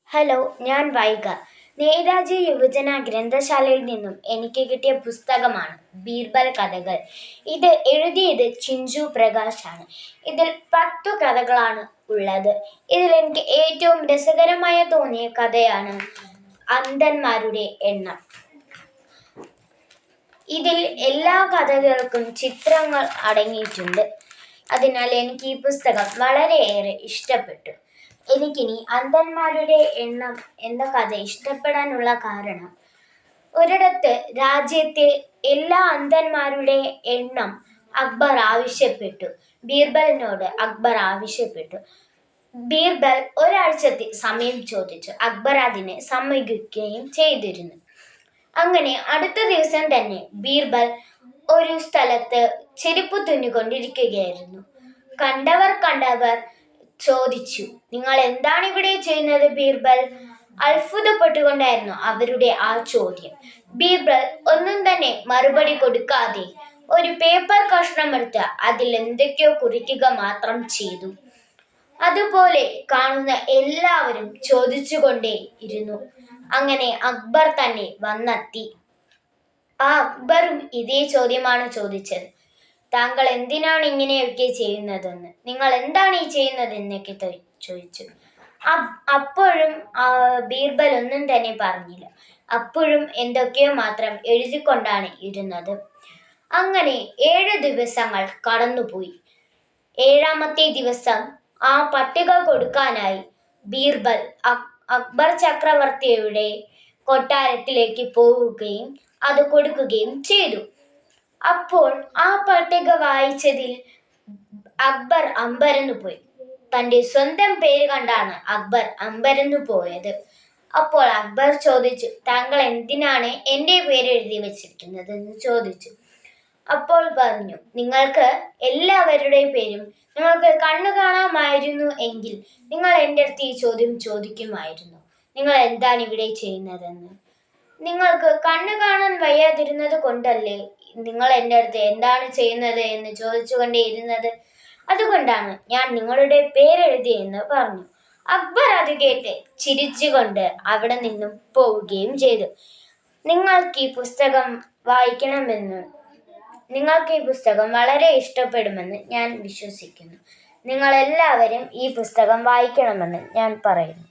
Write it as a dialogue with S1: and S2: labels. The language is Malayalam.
S1: ഹലോ, ഞാൻ വൈഗ. നേതാജി യുവജന ഗ്രന്ഥശാലയിൽ നിന്നും എനിക്ക് കിട്ടിയ പുസ്തകമാണ് ബീർബൽ കഥകൾ. ഇത് എഴുതിയത് ചിഞ്ചു പ്രകാശാണ്. ഇതിൽ 10 കഥകളാണ് ഉള്ളത്. ഇതിൽ എനിക്ക് ഏറ്റവും രസകരമായ തോന്നിയ കഥയാണ് അന്ധന്മാരുടെ എണ്ണം. ഇതിൽ എല്ലാ കഥകൾക്കും ചിത്രങ്ങൾ അടങ്ങിയിട്ടുണ്ട്. അതിനാൽ എനിക്ക് ഈ പുസ്തകം വളരെയേറെ ഇഷ്ടപ്പെട്ടു. എനിക്കിനി അന്ധന്മാരുടെ എണ്ണം എന്ന കഥ ഇഷ്ടപ്പെടാനുള്ള കാരണം, ഒരിടത്ത് രാജ്യത്തെ എല്ലാ അന്ധന്മാരുടെ എണ്ണം അക്ബർ ആവശ്യപ്പെട്ടു. ബീർബൽ ബീർബൽ ഒരാഴ്ചത്തെ സമയം ചോദിച്ചു. അക്ബർ അതിന് സമ്മതിക്കുകയും ചെയ്തിരുന്നു. അങ്ങനെ അടുത്ത ദിവസം തന്നെ ബീർബൽ ഒരു സ്ഥലത്ത് ചെരുപ്പ് തുന്നിക്കൊണ്ടിരിക്കുകയായിരുന്നു. കണ്ടവർ ചോദിച്ചു, "നിങ്ങൾ എന്താണ് ഇവിടെ ചെയ്യുന്നത് ബീർബൽ?" അത്ഭുതപ്പെട്ടുകൊണ്ടായിരുന്നു അവരുടെ ആ ചോദ്യം. ബീർബൽ ഒന്നും തന്നെ മറുപടി കൊടുക്കാതെ ഒരു പേപ്പർ കഷ്ണമെടുത്ത് അതിൽ എന്തൊക്കെയോ കുറിക്കുക മാത്രം ചെയ്തു. അതുപോലെ കാണുന്ന എല്ലാവരും ചോദിച്ചുകൊണ്ടേ ഇരുന്നു. അങ്ങനെ അക്ബർ തന്നെ വന്നെത്തി. ആ അക്ബറും ഇതേ ചോദ്യമാണ് ചോദിച്ചത്. "താങ്കൾ എന്തിനാണ് ഇങ്ങനെയൊക്കെ ചെയ്യുന്നതെന്ന്, നിങ്ങൾ എന്താണ് ഈ ചെയ്യുന്നത് എന്നൊക്കെ ചോദിച്ചു. അപ്പോഴും ബീർബൽ ഒന്നും തന്നെ പറഞ്ഞില്ല. അപ്പോഴും എന്തൊക്കെയോ മാത്രം എഴുതിക്കൊണ്ടാണ് ഇരുന്നത്. അങ്ങനെ 7 ദിവസങ്ങൾ കടന്നുപോയി. 7ാമത്തെ ദിവസം ആ പട്ടിക കൊടുക്കാനായി ബീർബൽ അക്ബർ ചക്രവർത്തിയുടെ കൊട്ടാരത്തിലേക്ക് പോവുകയും അത് കൊടുക്കുകയും ചെയ്തു. അപ്പോൾ ആ പട്ടിക വായിച്ചതിൽ അക്ബർ അമ്പരന്നു പോയി. തന്റെ സ്വന്തം പേര് കണ്ടാണ് അക്ബർ അമ്പരന്നു പോയത്. അപ്പോൾ അക്ബർ ചോദിച്ചു, "താങ്കൾ എന്തിനാണ് എൻ്റെ പേര് എഴുതി വെച്ചിരിക്കുന്നത് എന്ന് ചോദിച്ചു. അപ്പോൾ പറഞ്ഞു, "നിങ്ങൾക്ക് എല്ലാവരുടെയും പേരും നിങ്ങൾക്ക് കണ്ണു കാണാമായിരുന്നു എങ്കിൽ നിങ്ങൾ എൻ്റെ അടുത്ത് ഈ ചോദ്യം ചോദിക്കുമായിരുന്നു. നിങ്ങൾ എന്താണ് ഇവിടെ ചെയ്യുന്നതെന്ന്. നിങ്ങൾക്ക് കണ്ണു കാണാൻ വയ്യാതിരുന്നത് കൊണ്ടല്ലേ നിങ്ങൾ എൻ്റെ അടുത്ത് എന്താണ് ചെയ്യുന്നത് എന്ന് ചോദിച്ചുകൊണ്ടേയിരുന്നത്. അതുകൊണ്ടാണ് ഞാൻ നിങ്ങളുടെ പേരെഴുതിയെന്ന് പറഞ്ഞു." അക്ബർ അത് കേട്ട് ചിരിച്ചുകൊണ്ട് അവിടെ നിന്നും പോവുകയും ചെയ്തു. നിങ്ങൾക്ക് ഈ പുസ്തകം വളരെ ഇഷ്ടപ്പെടുമെന്ന് ഞാൻ വിശ്വസിക്കുന്നു. നിങ്ങൾ എല്ലാവരും ഈ പുസ്തകം വായിക്കണമെന്ന് ഞാൻ പറയുന്നു.